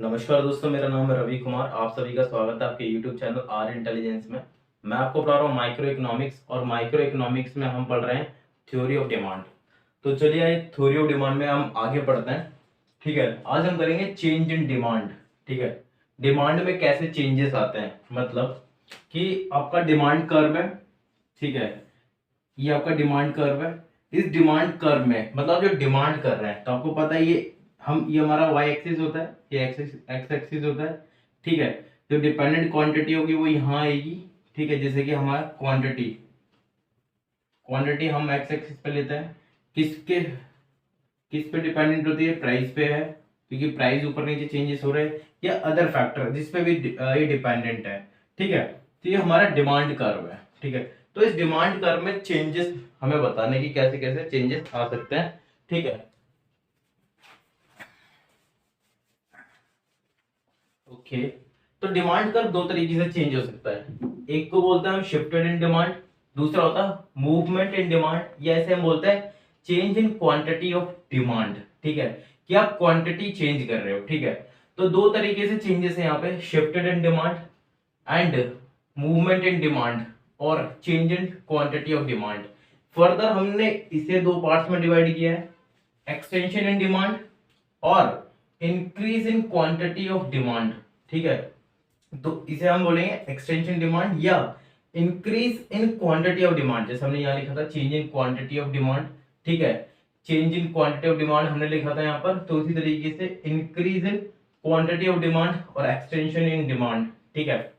नमस्कार दोस्तों, मेरा नाम है रवि कुमार। आप सभी का स्वागत है आपके YouTube चैनल आर इंटेलिजेंस में। मैं आपको पढ़ा रहा हूँ माइक्रो इकोनॉमिक्स, और माइक्रो इकोनॉमिक्स में हम पढ़ रहे हैं थ्योरी ऑफ डिमांड। तो चलिए आइए थ्योरी ऑफ डिमांड में हम आगे बढ़ते हैं। ठीक है, आज हम करेंगे चेंज इन डिमांड। ठीक है, डिमांड में कैसे चेंजेस आते हैं, मतलब कि आपका डिमांड कर्व है। ठीक है, ये आपका डिमांड कर्व है। इस डिमांड कर्व में मतलब जो डिमांड कर रहे हैं, तो आपको पता है ये हमारा वाई एक्सिस होता है, ये एक्स एक्सिस होता है। ठीक है, जो डिपेंडेंट क्वांटिटी होगी वो यहाँ आएगी। ठीक है, जैसे कि हमारा क्वांटिटी क्वांटिटी हम एक्स एक्सिस पे लेते हैं। किसके किस पे डिपेंडेंट होती है? प्राइस पे है, क्योंकि प्राइस ऊपर नीचे चेंजेस हो रहे हैं, या अदर फैक्टर जिस पे भी ये डिपेंडेंट है। ठीक है, तो ये हमारा डिमांड कर्व है। ठीक है, तो इस डिमांड कर्व में चेंजेस हमें बताने की कैसे कैसे चेंजेस आ सकते हैं। ठीक है, ओके। तो डिमांड कर्व दो तरीके से चेंज हो सकता है। एक को बोलते हैं हम शिफ्टेड इन डिमांड, दूसरा होता है मूवमेंट इन डिमांड, या ऐसे हम बोलते हैं change in quantity of demand. ठीक है, कि आप क्वांटिटी चेंज कर रहे हो। ठीक है, तो दो तरीके से चेंजेस है यहाँ पे, shifted in demand and movement in demand, और change in quantity of demand. Further हमने इसे दो पार्ट्स में डिवाइड किया है, एक्सटेंशन इन डिमांड और increase in quantity of demand. ठीक है, तो इसे हम बोलेंगे एक्सटेंशन डिमांड या increase in quantity of demand. जैसे हमने यहाँ लिखा था change in quantity of demand. ठीक है, change in quantity of demand हमने लिखा था यहाँ पर, तो उसी तरीके से increase in quantity of demand और एक्सटेंशन इन डिमांड। ठीक है,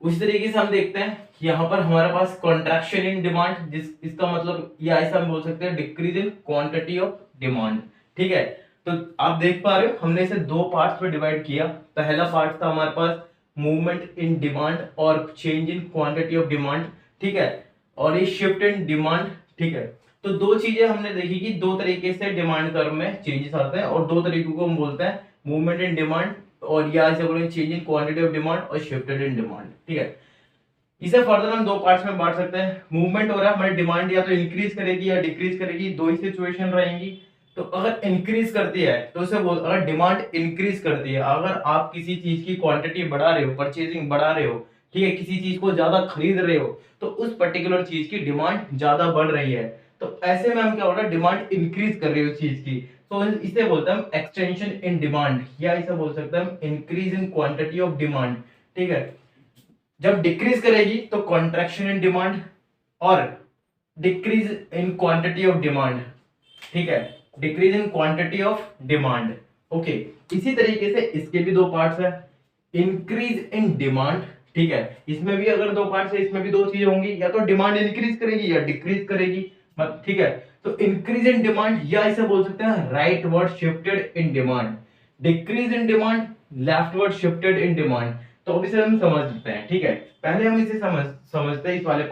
उसी तरीके से हम देखते हैं यहाँ पर हमारे पास कॉन्ट्रैक्शन इन डिमांड, जिस इसका मतलब या ऐसा हम बोल सकते हैं decrease in quantity of demand. ठीक है, तो आप देख पा रहे हो हमने इसे दो पार्ट्स में डिवाइड किया। पहला पार्ट था हमारे पास मूवमेंट इन डिमांड और change in quantity of demand. ठीक है, और ये शिफ्ट इन डिमांड। ठीक है, तो दो चीजें हमने देखी कि दो तरीके से डिमांड कर्व में चेंजेस आते हैं, और दो तरीकों को हम बोलते हैं मूवमेंट इन डिमांड, और या इसे बोलेंगे change in quantity of demand और शिफ्टेड इन डिमांड। ठीक है, इसे फर्दर हम दो पार्ट्स में बांट सकते हैं। मूवमेंट हो रहा है, हमारी डिमांड या तो इंक्रीज करेगी या डिक्रीज करेगी, दो ही सिचुएशन रहेंगी। तो अगर इंक्रीज करती है तो उसे बोल, अगर डिमांड इंक्रीज करती है, अगर आप किसी चीज की क्वांटिटी बढ़ा रहे हो, परचेजिंग बढ़ा रहे हो, ठीक है, किसी चीज को ज्यादा खरीद रहे हो, तो उस पर्टिकुलर चीज की डिमांड ज्यादा बढ़ रही है, तो ऐसे में हम क्या हो रहा है, डिमांड इंक्रीज कर रही है उस चीज की। तो इसे बोलते हैं हम एक्सटेंशन इन डिमांड, या इसे बोल सकते हैं हम increase in quantity of demand. ठीक है, जब डिक्रीज करेगी तो कॉन्ट्रैक्शन इन डिमांड और decrease in quantity of demand. ठीक है, decrease in quantity of demand. Okay, इसी तरीके से इसके भी दो पार्ट्स है, इंक्रीज इन डिमांड। ठीक है, इसमें भी अगर दो पार्ट्स है, इसमें भी दो चीजें होंगी, या तो डिमांड इंक्रीज करेगी या डिक्रीज करेगी। ठीक है, तो इंक्रीज इन डिमांड, या इसे बोल सकते हैं right word shifted in demand, decrease in demand, left word shifted in demand. तो अब इसे हम समझ लेते हैं। ठीक है, पहले हम इसे समझते हैं, इस वाले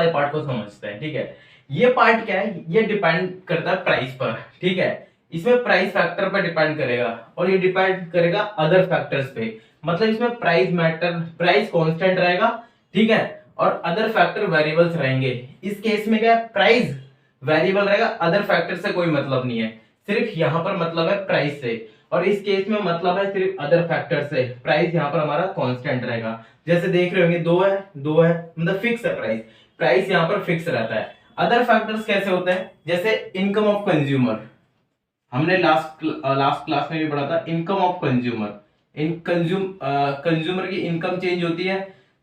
पार्ट को समझते हैं। ठीक है, ये पार्ट क्या है, ये डिपेंड करता है प्राइस पर। ठीक है, इसमें प्राइस फैक्टर पर डिपेंड करेगा, और ये डिपेंड करेगा अदर फैक्टर्स पे। मतलब इसमें प्राइस कांस्टेंट रहेगा। ठीक है, और अदर फैक्टर वेरिएबल्स रहेंगे। इस केस में क्या है, प्राइस वेरिएबल रहेगा, अदर फैक्टर से कोई मतलब नहीं है, सिर्फ यहाँ पर मतलब है प्राइस से, और इस केस में मतलब है सिर्फ अदर फैक्टर से। प्राइस यहाँ पर हमारा कांस्टेंट रहेगा। जैसे देख रहे होंगे दो है मतलब फिक्स है प्राइस, प्राइस यहाँ पर फिक्स रहता है। अदर फैक्टर्स कैसे होते हैं, जैसे इनकम ऑफ कंज्यूमर, हमने लास्ट क्लास में भी पढ़ा था इनकम ऑफ कंज्यूमर। कंज्यूमर की इनकम चेंज होती है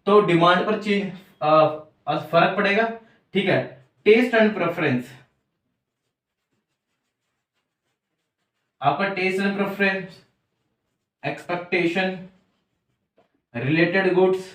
तो डिमांड पर चेंज फर्क पड़ेगा। ठीक है, टेस्ट एंड प्रेफरेंस, आपका test and preference, expectation, related goods,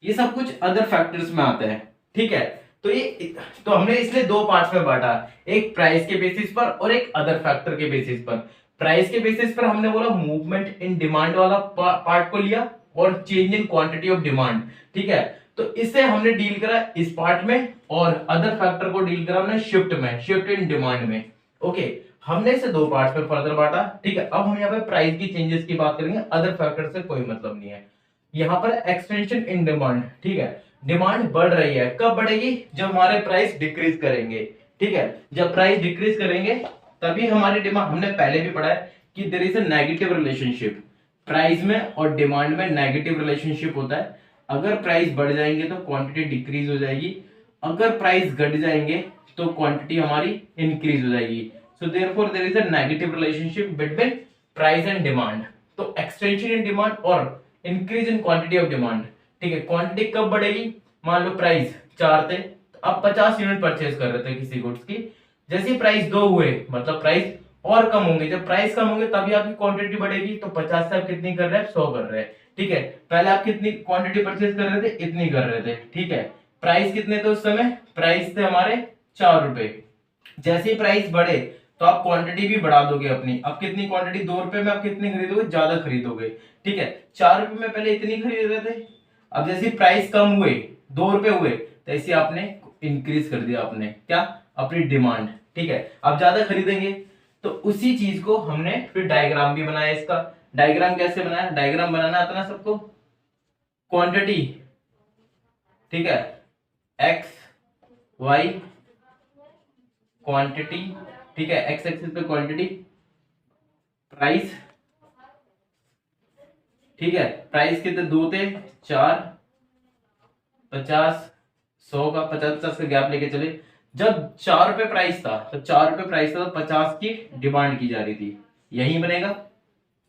ये सब कुछ अदर फैक्टर्स में आते हैं। ठीक है, तो हमने इसलिए दो पार्ट्स में बांटा, एक प्राइस के बेसिस पर और एक अदर फैक्टर के बेसिस पर। प्राइस के बेसिस पर हमने बोला मूवमेंट इन डिमांड वाला पार्ट को लिया, और change in quantity of demand. ठीक है, तो इससे हमने डील करा इस पार्ट में, और अदर फैक्टर को डील करा हमने शिफ्ट इन डिमांड में। ओके, हमने इसे दो पार्ट्स में फर्दर बांटा। ठीक है, अब हम यहाँ पे प्राइस की चेंजेस की बात करेंगे, अदर फैक्टर से कोई मतलब नहीं है। यहाँ पर एक्सटेंशन इन डिमांड। ठीक है, डिमांड बढ़ रही है, कब बढ़ेगी, जब हमारे प्राइस डिक्रीज करेंगे। ठीक है। जब प्राइस डिक्रीज करेंगे तभी हमारी डिमांड, हमने पहले भी पढ़ा है कि there is a negative relationship, price में और डिमांड में नेगेटिव रिलेशनशिप होता है। अगर प्राइस बढ़ जाएंगे तो क्वांटिटी डिक्रीज हो जाएगी, अगर प्राइस घट जाएंगे तो क्वांटिटी हमारी इंक्रीज हो जाएगी। So therefore there is a negative relationship between price and demand. तो एक्सटेंशन इन डिमांड और increase in quantity of demand, ठीक है। क्वांटिटी कब बढ़ेगी, मान लो प्राइस 4 थे, आप 50 यूनिट परचेज कर रहे थे किसी गुड्स की, जैसे प्राइस 2 हुए मतलब प्राइस और कम होंगे, जब प्राइस कम होंगे तभी आपकी क्वांटिटी बढ़ेगी। तो 50 से आप कितनी कर रहे हैं, 100 कर रहे हैं, ठीक है। पहले आप कितनी क्वांटिटी परचेज कर रहे थे, इतनी कर रहे थे, ठीक है। प्राइस कितने थे उस समय, प्राइस थे हमारे 4 रुपए। जैसे ही प्राइस बढ़े तो आप क्वांटिटी भी बढ़ा दोगे अपनी, अब कितनी क्वांटिटी, 2 रुपए में आप कितनी खरीदोगे, ज्यादा खरीदोगे, ठीक है। 4 रुपए में पहले इतनी खरीद रहे थे, अब जैसे प्राइस कम हुए, 2 रुपए हुए, तो ऐसे आपने इंक्रीज कर दिया, आपने क्या, अपनी डिमांड, ठीक है। अब ज्यादा खरीदेंगे, तो उसी चीज को हमने फिर डायग्राम भी बनाया। इसका डायग्राम कैसे बनाया, डायग्राम बनाना आता ना सबको, क्वांटिटी, ठीक है, एक्स वाई क्वांटिटी, ठीक है, एक्स एक्सिस पे क्वांटिटी, प्राइस, ठीक है। प्राइस कितने, 2 थे, 4, 50, 100 का 50-50 का गैप लेके चले। जब 4 रुपए प्राइस था तो 4 रुपए प्राइस था तो 50 की डिमांड की जा रही थी, यही बनेगा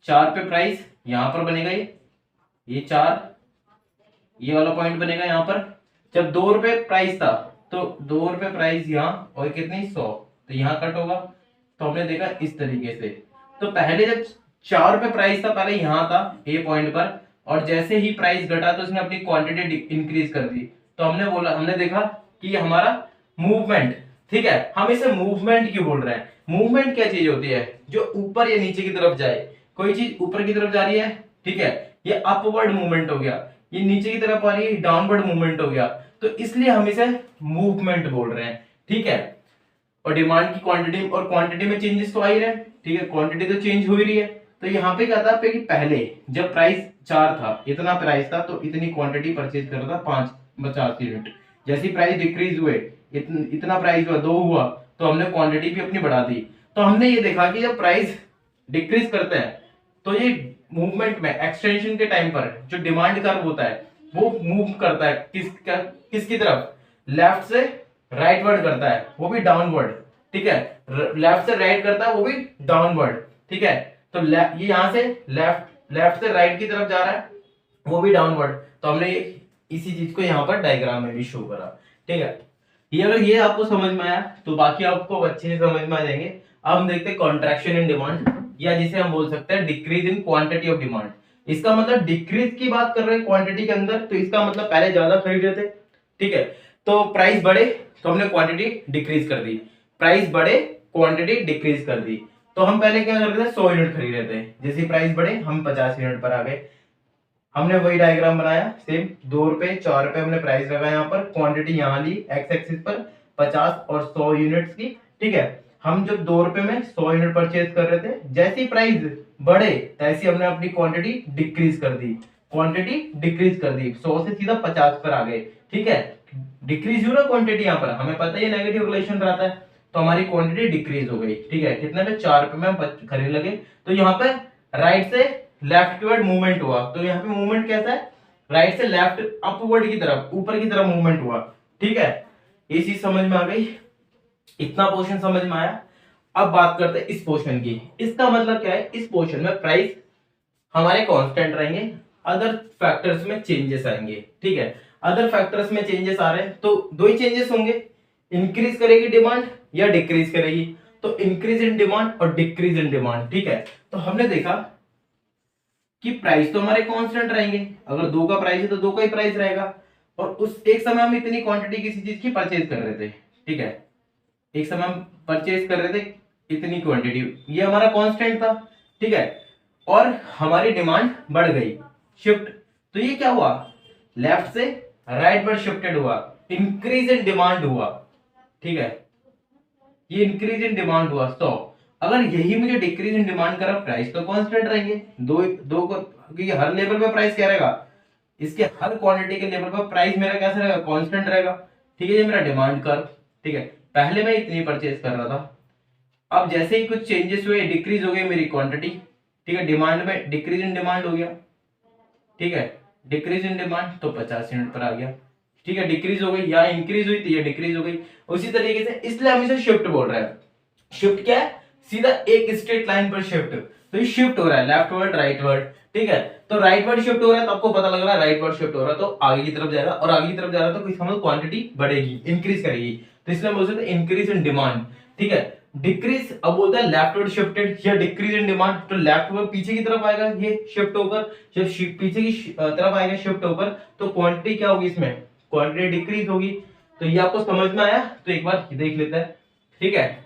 4 रुपए प्राइस, यहां पर बनेगा ये 4, ये वाला पॉइंट बनेगा यहां पर। जब 2 रुपए प्राइस था तो 2 रुपए प्राइस यहां, और कितनी 100, तो यहां कट होगा। तो हमने देखा इस तरीके से, तो पहले जब 4 रुपए प्राइस था, पहले यहां था ए पॉइंट पर, और जैसे ही प्राइस घटा तो उसने अपनी क्वांटिटी इंक्रीज कर दी। तो हमने देखा कि ये हमारा मूवमेंट, ठीक है। हम इसे मूवमेंट क्यों बोल रहे हैं, मूवमेंट क्या चीज होती है, जो ऊपर या नीचे की तरफ जाए। कोई चीज ऊपर की तरफ जा रही है, ठीक है, ये अपवर्ड मूवमेंट हो गया, ये नीचे की तरफ आ रही है, डाउनवर्ड मूवमेंट हो गया, तो इसलिए हम इसे मूवमेंट बोल रहे हैं, ठीक है। और डिमांड की क्वांटिटी, और क्वांटिटी में चेंजेस तो आ ही रहे हैं, ठीक है, क्वांटिटी तो चेंज हो ही रही है। तो यहाँ पे क्या था कि पहले जब प्राइस 4 था, इतना प्राइस था, तो इतनी क्वांटिटी परचेज कर रहा था 50 यूनिट। जैसे प्राइस डिक्रीज हुए, इतना प्राइस हुआ, 2 हुआ, तो हमने क्वांटिटी भी अपनी बढ़ा दी। तो हमने ये देखा कि जब प्राइस डिक्रीज करते हैं तो ये मूवमेंट में एक्सटेंशन के टाइम पर जो डिमांड कर्व होता है वो मूव करता है किसकी तरफ, लेफ्ट से राइटवर्ड करता है, वो भी डाउनवर्ड, ठीक है। लेफ्ट से राइट करता है, वो भी डाउनवर्ड, ठीक है। तो ये यहां से लेफ्ट से राइट की तरफ जा रहा है, वो भी डाउनवर्ड। तो हमने इसी चीज को यहाँ पर डायग्राम में भी शो करा, ठीक है। ये अगर ये आपको समझ में आया तो बाकी आपको अच्छे से समझ में आ जाएंगे। अब हम देखते हैं कॉन्ट्रैक्शन इन डिमांड, या जिसे हम बोल सकते हैं decrease in quantity of demand. इसका मतलब डिक्रीज की बात कर रहे हैं क्वांटिटी के अंदर, तो इसका मतलब पहले ज्यादा खरीद रहे थे, ठीक है, तो प्राइस बढ़े तो हमने क्वांटिटी डिक्रीज कर दी, प्राइस बढ़े क्वांटिटी डिक्रीज कर दी। तो हम पहले क्या कर रहे थे, 100 यूनिट खरीद रहे थे, जैसे प्राइस बढ़े हम 50 यूनिट पर आ गए। हमने वही डायग्राम बनाया सेम, 2 रुपए 4 रुपए हमने प्राइस लगा यहाँ पर, क्वांटिटी यहाँ ली एक्स एक्सिस पर 50 और 100 यूनिट्स की, ठीक है। हम जब 2 रुपए में 100 यूनिट परचेज कर रहे थे, जैसी प्राइस बढ़े तैसी हमने अपनी क्वांटिटी डिक्रीज कर दी, क्वांटिटी डिक्रीज कर दी, 100 से सीधा 50 पर आ गए, ठीक है। डिक्रीज हुई ना क्वांटिटी, यहाँ पर हमें पता है नेगेटिव रिलेशन रहता है, तो हमारी क्वांटिटी डिक्रीज हो गई, ठीक है। कितने में, 4 रुपए में हम खरीद लगे। तो यहाँ पर राइट से लेफ्ट की वर्ड मूवमेंट हुआ, तो यहाँ पे मूवमेंट कैसा है, राइट से लेफ्ट अपवर्ड की तरफ, ऊपर की तरफ मूवमेंट हुआ, ठीक है। ये चीज समझ में आ गई, इतना पोर्शन समझ में आया। अब बात करते हैं इस पोर्शन की। इसका मतलब क्या है, इस पोर्शन में प्राइस हमारे कांस्टेंट रहेंगे, अदर फैक्टर्स में चेंजेस आएंगे, ठीक है। अदर फैक्टर्स में चेंजेस आ रहे हैं तो दो ही चेंजेस होंगे, इंक्रीज करेगी डिमांड या डिक्रीज करेगी। तो इंक्रीज इन डिमांड और डिक्रीज इन डिमांड, ठीक है। तो हमने देखा कि प्राइस तो हमारे कांस्टेंट रहेंगे, अगर 2 का प्राइस है तो 2 का ही प्राइस रहेगा। और उस एक समय हम इतनी क्वांटिटी किसी चीज की परचेज कर रहे थे, ठीक है, एक समय हम परचेज कर रहे थे इतनी क्वांटिटी, ये हमारा कांस्टेंट था, ठीक है। और हमारी डिमांड बढ़ गई, शिफ्ट, तो ये क्या हुआ, लेफ्ट से राइट वर्ड शिफ्टेड हुआ, इंक्रीज इन डिमांड हुआ, ठीक है, ये इंक्रीज इन डिमांड हुआ। तो अगर यही मुझे डिक्रीज इन डिमांड करा, प्राइस तो कांस्टेंट रहेंगे, दो को, क्योंकि हर लेवल पे प्राइस क्या रहेगा, इसके हर क्वांटिटी के लेवल पर प्राइस मेरा कैसा रहेगा, कांस्टेंट रहेगा, ठीक है। ये मेरा डिमांड कर्व, ठीक है। पहले मैं इतनी परचेज कर रहा था, अब जैसे ही कुछ चेंजेस हुए, डिक्रीज हो गई मेरी क्वांटिटी, ठीक है, डिमांड में डिक्रीज इन डिमांड हो गया, ठीक है, डिक्रीज इन डिमांड तो 50 यूनिट पर आ गया, ठीक है, डिक्रीज हो गई, या इंक्रीज हुई थी, या डिक्रीज हो गई। उसी तरीके से इसलिए हम इसे शिफ्ट बोल रहे हैं। शिफ्ट क्या है? सीधा एक स्ट्रेट लाइन पर शिफ्ट, तो ये शिफ्ट हो रहा है लेफ्ट वर्ड राइट वर्ड, ठीक है। तो राइट वर्ड शिफ्ट हो रहा है तो आपको पता लग रहा है राइट वर्ड शिफ्ट हो रहा है तो आगे की तरफ जाएगा, और आगे की तरफ जा रहा है तो इसका मतलब क्वांटिटी बढ़ेगी, इंक्रीज करेगी, तो इसलिए हम बोल सकते हैं इंक्रीज इन डिमांड, ठीक है। डिक्रीज अब बोलता है लेफ्ट वर्ड शिफ्टेड, या डिक्रीज इन डिमांड, तो लेफ्ट वर्ड पीछे की तरफ आएगा, ये शिफ्ट होकर जब पीछे की तरफ आएगा शिफ्ट होकर, तो क्वांटिटी क्या होगी, इसमें क्वांटिटी डिक्रीज होगी। तो ये आपको समझ में आया, तो एक बार देख लेते हैं, ठीक है।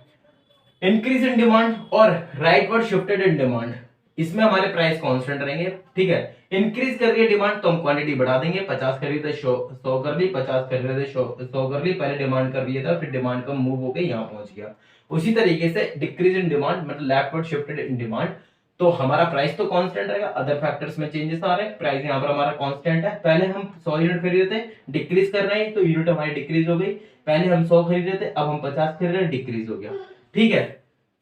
इंक्रीज इन डिमांड और right word shifted in demand, इसमें हमारे प्राइस कांस्टेंट रहेंगे, ठीक है। इंक्रीज कर रही है डिमांड तो हम क्वांटिटी बढ़ा देंगे, 50 कर रही थी 100 कर ली, 50 कर रहे थे 100 कर ली, पहले डिमांड कर लिया था, फिर डिमांड का मूव होकर यहाँ पहुंच गया। उसी तरीके से डिक्रीज इन डिमांड मतलब left word shifted in demand, तो हमारा प्राइस तो कांस्टेंट रहेगा, अदर फैक्टर्स में चेंजेस आ रहे हैं, प्राइस यहाँ पर हमारा कांस्टेंट है। पहले हम 100 यूनिट खरीद रहे थे, डिक्रीज कर रहे हैं तो यूनिट हमारी डिक्रीज हो गई, पहले हम 100 खरीद रहे थे, अब हम 50 खरीद रहे हैं, डिक्रीज हो गया, ठीक है।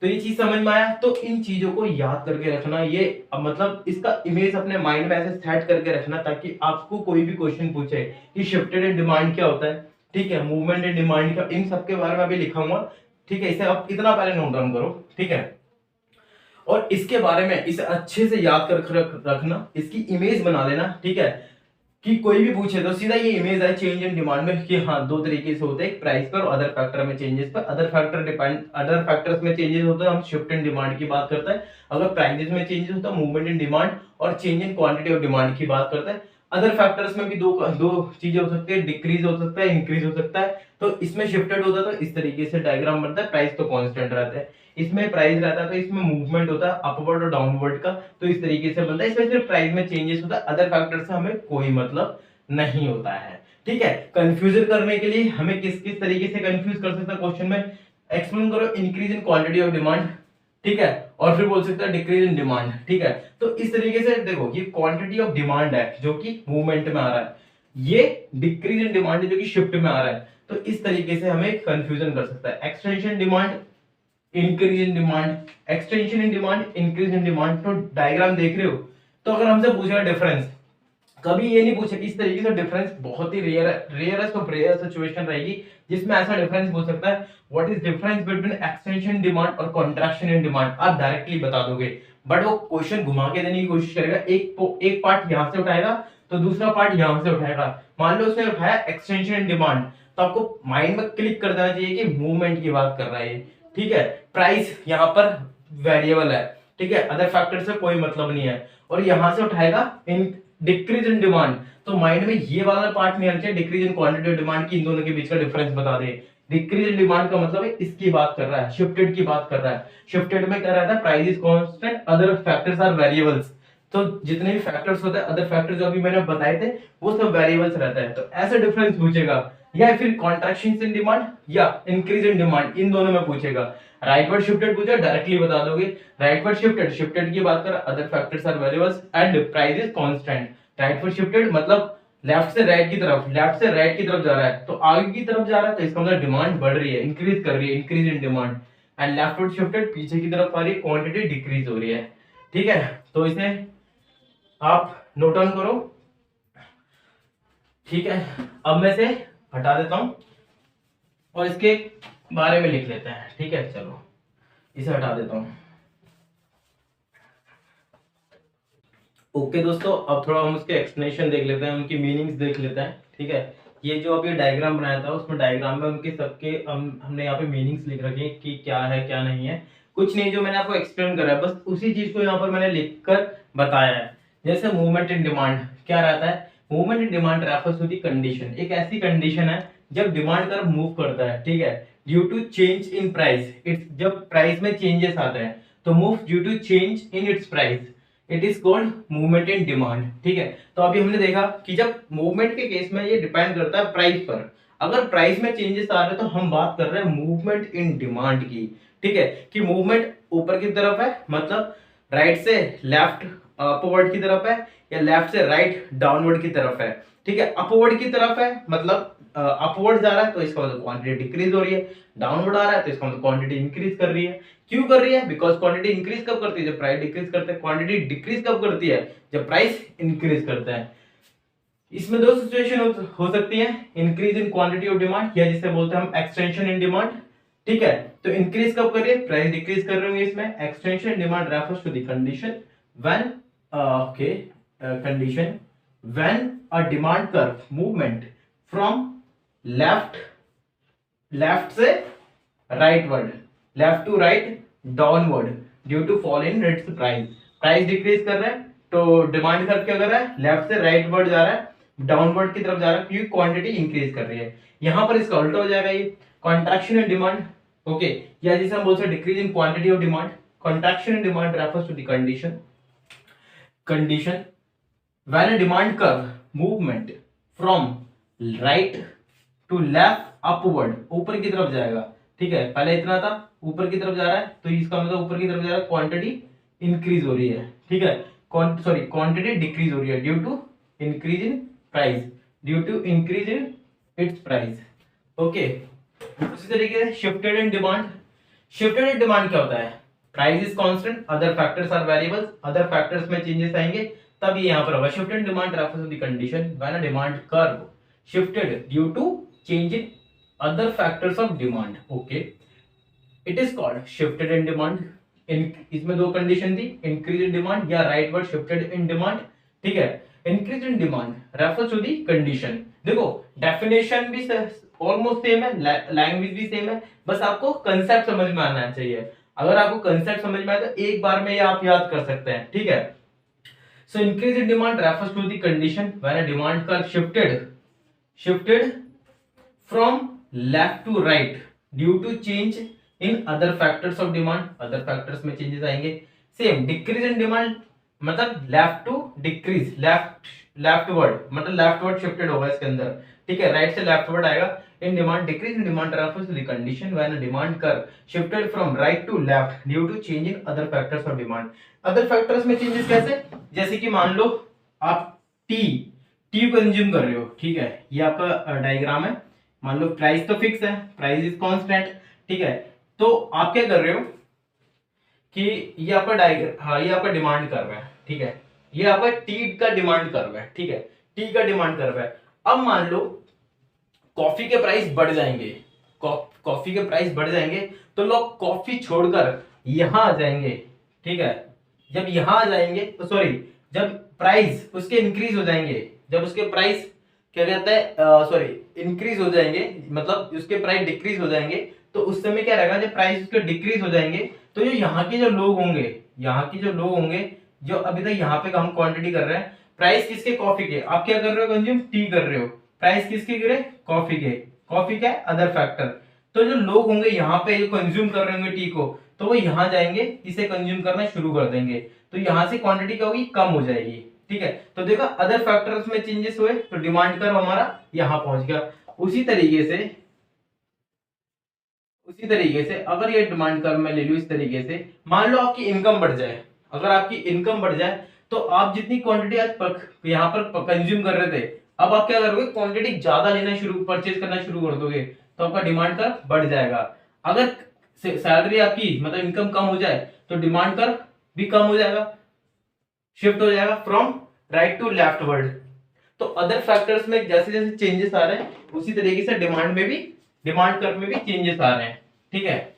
तो ये चीज समझ में आया। तो इन चीजों को याद करके रखना, ये मतलब इसका इमेज अपने माइंड में ऐसे सेट करके रखना, ताकि आपको कोई भी क्वेश्चन पूछे कि शिफ्टेड इन डिमांड क्या होता है, ठीक है, मूवमेंट इन डिमांड का, इन सब के बारे में अभी लिखाऊंगा, ठीक है। इसे आप इतना पहले नोट डाउन करो, ठीक है, और इसके बारे में इसे अच्छे से याद कर रखना, इसकी इमेज बना लेना, ठीक है, कि कोई भी पूछे तो सीधा ये इमेज है चेंज इन डिमांड में, कि हाँ दो तरीके से होते हैं, प्राइस पर और अदर फैक्टर में चेंजेस पर। Other factor depend, other factors में चेंजेस होते हैं, हम शिफ्ट इन डिमांड की बात करते हैं। अगर प्राइसेस में चेंजेस होता है, मूवमेंट इन डिमांड और change in quantity of demand की बात करते हैं। अदर फैक्टर्स में भी दो चीजें हो सकती है, डिक्रीज हो सकता है, इंक्रीज हो सकता है। तो इसमें शिफ्टेड होता है तो इस तरीके से डायग्राम बनता है, प्राइस तो कांस्टेंट रहता है, इसमें प्राइस रहता है तो इसमें मूवमेंट होता है अपवर्ड और डाउनवर्ड का, तो इस तरीके से बनता है। इसमें सिर्फ प्राइस में चेंजेस होता है, अदर फैक्टर से हमें कोई मतलब नहीं होता है, ठीक है। कंफ्यूजन करने के लिए हमें किस किस तरीके से कंफ्यूज कर सकता है क्वेश्चन में, एक्सप्लेन करो increase in quantity of demand, ठीक है, और फिर बोल सकता है डिक्रीज इन डिमांड, ठीक है। तो इस तरीके से देखो, ये क्वांटिटी ऑफ डिमांड है जो कि मूवमेंट में आ रहा है, ये डिक्रीज इन डिमांड है जो कि शिफ्ट में आ रहा है, तो इस तरीके से हमें कंफ्यूजन कर सकता है। Extension demand, increase in demand, extension in demand, increase in demand, तो डायग्राम देख रहे हो। तो अगर हमसे पूछेगा डिफरेंस, कभी ये नहीं पूछे इस तरीके से डिफरेंस, बहुत ही रेयरेस्ट ऑफ रेयर सिचुएशन रहेगी जिसमें ऐसा डिफरेंस पूछ सकता है। What is difference between extension demand और कॉन्ट्रैक्शन इन डिमांड, आप डायरेक्टली बता दोगे, बट वो क्वेश्चन घुमा के देने की कोशिश करेगा, एक पार्ट यहां से उठाएगा तो दूसरा पार्ट यहां से उठाएगा। मान लो उसने उठाया एक्सटेंशन इन डिमांड, तो आपको माइंड में क्लिक कर देना चाहिए कि मूवमेंट की बात कर रहा है, ठीक है। प्राइस यहाँ पर वेरिएबल है, ठीक है, अदर फैक्टर से कोई मतलब नहीं है, और यहां से उठाएगा इन डिक्रीज इन डिमांड, तो माइंड में ये वाला पार्ट नहीं आना चाहिए, decrease in quantity of demand की, इन दोनों के बीच का डिफरेंस बता दे। डिक्रीज इन डिमांड का मतलब है इसकी बात कर रहा है, शिफ्टेड की बात कर रहा है। शिफ्टेड में क्या रहता है, price is constant, other factors are variables, तो जितने भी फैक्टर्स होते हैं, अदर फैक्टर्स जो अभी मैंने बताए थे, वो सब वेरिएबल्स रहता है। तो ऐसा डिफरेंस पूछेगा, या फिर कॉन्ट्रैक्शन इन डिमांड या इंक्रीज इन डिमांड, इन दोनों में पूछेगा। राइटवर्ड शिफ्टेड पूछा, डायरेक्टली बता दोगे राइटवर्ड शिफ्टेड, शिफ्टेड की बात कर, other factors are variables and price is constant. Rightward shifted मतलब लेफ्ट से राइट की तरफ, लेफ्ट से राइट की तरफ जा रहा है, तो आगे की तरफ जा रहा है, तो इसका मतलब डिमांड बढ़ रही है, इंक्रीज कर रही है, increase in demand. And leftward shifted पीछे की तरफ आ रही है, क्वांटिटी डिक्रीज हो रही है, ठीक है। तो इसे आप नोट डाउन करो, ठीक है। अब मैं इसे हटा देता हूं और इसके बारे में लिख लेते हैं, ठीक है। चलो इसे हटा देता हूं। ओके दोस्तों, अब थोड़ा हम उसके एक्सप्लेनेशन देख लेते हैं, उनकी मीनिंग्स देख लेते हैं, ठीक है। ये जो अभी डायग्राम बनाया था, उसमें डायग्राम में उनके सबके हमने यहाँ पे मीनिंग्स लिख रखे हैं कि क्या है क्या नहीं है, कुछ नहीं, जो मैंने आपको एक्सप्लेन करा है बस उसी चीज को यहाँ पर मैंने लिखकर बताया है। जैसे मूवमेंट इन डिमांड क्या रहता है, movement in demand refers to the condition, एक ऐसी कंडीशन है जब डिमांड कर्व मूव करता है, ठीक है, due to change in price, its जब प्राइस में चेंजेस आते हैं, तो move due to change in its price, it is called movement in demand, ठीक है। तो अभी हमने देखा कि जब मूवमेंट के केस में ये डिपेंड करता है प्राइस पर, अगर प्राइस में चेंजेस आ रहे हैं तो हम बात कर रहे हैं मूवमेंट इन डिमांड की, ठीक है, कि मूवमेंट ऊपर की तरफ है मतलब राइट से लेफ्ट अपवर्ड की तरफ है, या लेफ्ट से राइट डाउनवर्ड की तरफ है, ठीक है, अपवर्ड की तरफ है, मतलब अपवर्ड जा रहा है तो इसका मतलब क्वांटिटी डिक्रीज हो रही है, डाउनवर्ड आ रहा है तो इसका मतलब क्वांटिटी इंक्रीज कर रही है। क्यों कर रही है? बिकॉज क्वांटिटी इंक्रीज कब करती है? जब प्राइस डिक्रीज करते हैं। क्वांटिटी डिक्रीज कब करती है? जब प्राइस इंक्रीज करता है। इसमें दो सिचुएशन हो सकती है, increase in quantity of demand या जिसे बोलते हैं हम एक्सटेंशन इन डिमांड, ठीक है। तो इंक्रीज कब कर रही है? प्राइस डिक्रीज कर रही है इसमें। Extension in demand refers to the condition when condition when a demand curve movement from left से rightward, left to right downward due to fall in its price decrease कर रहा है तो डिमांड कर्व क्या कर रहा है? लेफ्ट से राइटवर्ड जा रहा है, डाउनवर्ड की तरफ जा रहा है क्योंकि क्वांटिटी इंक्रीज कर रही है। यहां पर इसका उल्टा हो जाएगा, ये कॉन्ट्रैक्शन इन डिमांड, ओके, या जिसे हम बोलते हैं decrease in quantity of demand. Contraction in demand refers to the condition when a demand curve movement from right to left upward, ऊपर की तरफ जाएगा, ठीक है, पहले इतना था ऊपर की तरफ जा रहा है तो इसका मतलब ऊपर की तरफ जा रहा है, क्वांटिटी इंक्रीज हो रही है, ठीक है, क्वांटिटी डिक्रीज हो रही है due to increase in price, due to increase in its price, okay. उसी तरीके से shifted in demand, shifted in demand क्या होता है? Price is constant, other factors are variables, other factors में चेंजेस आएंगे तब ये यहां पर होगा। Shifted demand refers to the condition when a demand curve shifted due to change in other factors of demand, okay, it is called shifted in demand. इसमें दो condition थी, इंक्रीज इन डिमांड या राइटवर्ड शिफ्टेड इन डिमांड, ठीक है। Increase in demand refers to the condition, देखो definition भी almost same है, language भी सेम है, बस आपको कंसेप्ट समझ में आना चाहिए। अगर आपको कंसेप्ट समझ में आए तो एक बार में ये आप याद कर सकते हैं, ठीक है। So increase in demand refers to the condition when a demand curve shifted from left to right due to change in other factors of demand, other factors में चेंजेस आएंगे। सेम डिक्रीज इन डिमांड मतलब left to decrease, leftward मतलब leftward shifted होगा इसके अंदर, ठीक है, right से लेफ्टवर्ड आएगा। In demand decrease in demand refers to the condition when a demand curve shifted from right to left due to change in other factors of demand. Other factors में changes कैसे? जैसे कि मान लो आप T consume कर रहे हो, ठीक है, ये आपका डायग्राम है। मान लो प्राइस तो फिक्स है, प्राइस इज कांस्टेंट, ठीक है, तो आप क्या कर रहे हो कि ये आपका ये आपका डिमांड कर्व है, ठीक है, ये आपका टी का डिमांड कर्व है, ठीक है, टी का डिमांड कर्व है। अब मान लो कॉफी के प्राइस बढ़ जाएंगे, कॉफी के प्राइस बढ़ जाएंगे तो लोग कॉफी छोड़कर यहां आ जाएंगे, ठीक है। जब यहां आ जाएंगे तो सॉरी, जब प्राइस उसके इंक्रीज हो जाएंगे, जब उसके प्राइस क्या कहता है सॉरी इंक्रीज हो जाएंगे, मतलब उसके प्राइस डिक्रीज हो जाएंगे, तो उस समय क्या रहेगा, जब प्राइस उसके डिक्रीज हो जाएंगे तो जो यहाँ के जो लोग होंगे, यहाँ के जो लोग होंगे जो अभी तक यहाँ पे हम क्वांटिटी कर रहे हैं, प्राइस किसके? कॉफी के, आप क्या कर रहे हो? कंज्यूम टी कर रहे हो, प्राइस किसके गिरे? कॉफी के, कॉफी क्या है? Other factor. तो जो लोग होंगे यहाँ पे जो कंज्यूम कर रहे होंगे टी को, तो वो यहाँ जाएंगे, इसे कंज्यूम करना शुरू कर देंगे, तो यहाँ से क्वांटिटी क्या होगी? कम हो जाएगी, ठीक है। तो देखा अदर फैक्टर्स में चेंजेस हुए तो डिमांड कर्व हमारा यहाँ पहुंच गया। उसी तरीके से अगर ये डिमांड कर्व में ले लूं इस तरीके से, मान लो आपकी इनकम बढ़ जाए, अगर आपकी इनकम बढ़ जाए तो आप जितनी क्वांटिटी आज यहाँ पर कंज्यूम कर रहे थे, अब आप क्या करोगे? क्वांटिटी ज्यादा लेना परचेज करना शुरू कर दोगे, तो आपका डिमांड कर्व बढ़ जाएगा। अगर सैलरी आपकी मतलब इनकम कम हो जाए तो डिमांड कर्व भी कम हो जाएगा, शिफ्ट हो जाएगा फ्रॉम राइट टू लेफ्टवर्ड। तो अदर फैक्टर्स में जैसे जैसे चेंजेस आ रहे हैं उसी तरीके से डिमांड कर्व में भी चेंजेस आ रहे हैं, ठीक है।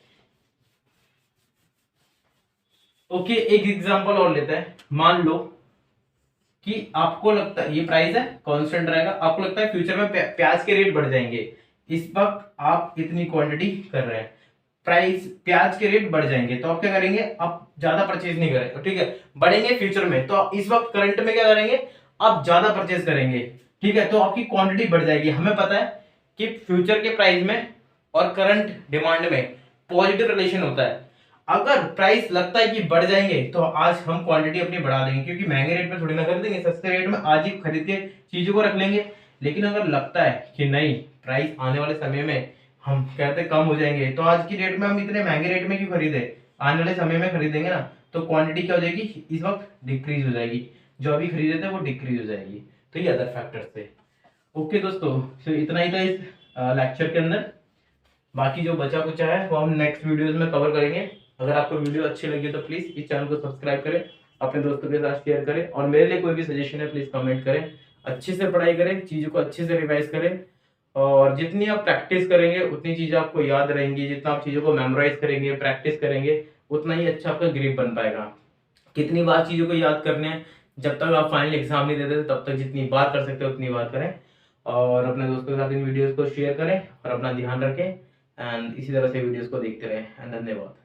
ओके, एक एग्जांपल और लेते हैं। मान लो कि आपको लगता है ये प्राइस है कांस्टेंट रहेगा, आपको लगता है फ्यूचर में प्याज के रेट बढ़ जाएंगे, इस वक्त आप इतनी क्वांटिटी कर रहे हैं, प्राइस प्याज के रेट बढ़ जाएंगे तो आप क्या करेंगे? आप ज्यादा परचेज नहीं करेंगे, ठीक है, बढ़ेंगे फ्यूचर में, तो इस वक्त करंट में क्या करेंगे? आप ज्यादा परचेज करेंगे, ठीक है, तो आपकी क्वांटिटी बढ़ जाएगी। हमें पता है कि फ्यूचर के प्राइस में और करंट डिमांड में पॉजिटिव रिलेशन होता है। अगर प्राइस लगता है कि बढ़ जाएंगे तो आज हम क्वांटिटी अपनी बढ़ा देंगे, क्योंकि महंगे रेट में थोड़ी ना खरीदेंगे, सस्ते रेट में आज ही खरीद के चीजों को रख लेंगे। लेकिन अगर लगता है कि नहीं प्राइस आने वाले समय में हम कहते कम हो जाएंगे, तो आज की रेट में हम इतने महंगे रेट में क्यों खरीदे, आने वाले समय में खरीदेंगे ना, तो क्वांटिटी क्या हो जाएगी? इस वक्त डिक्रीज हो जाएगी। जो अभी खरीदे थे वो डिक्रीज हो जाएगी। तो ये अदर फैक्टर्स थे। ओके दोस्तों, तो इतना ही था इस लेक्चर के अंदर। बाकी जो बचा कुछ है वो हम नेक्स्ट वीडियोस में कवर करेंगे। अगर आपको वीडियो अच्छी लगी तो प्लीज इस चैनल को सब्सक्राइब करें, अपने दोस्तों के साथ शेयर करें, और मेरे लिए कोई भी सजेशन है प्लीज कमेंट करें। अच्छे से पढ़ाई करें, चीजों को अच्छे से रिवाइज करें, और जितनी आप प्रैक्टिस करेंगे उतनी चीजें आपको याद रहेंगी। जितना आप चीजों को मेमोराइज करेंगे, प्रैक्टिस करेंगे, उतना ही अच्छा आपका ग्रिप बन पाएगा। कितनी बार चीजों को याद करने हैं, जब तक आप फाइनल एग्जाम नहीं देते तब तक जितनी बार कर सकते हो उतनी बार करें, और अपने दोस्तों के साथ इन वीडियोस को शेयर करें और अपना ध्यान रखें, एंड इसी तरह से वीडियोस को देखते रहें। एंड धन्यवाद।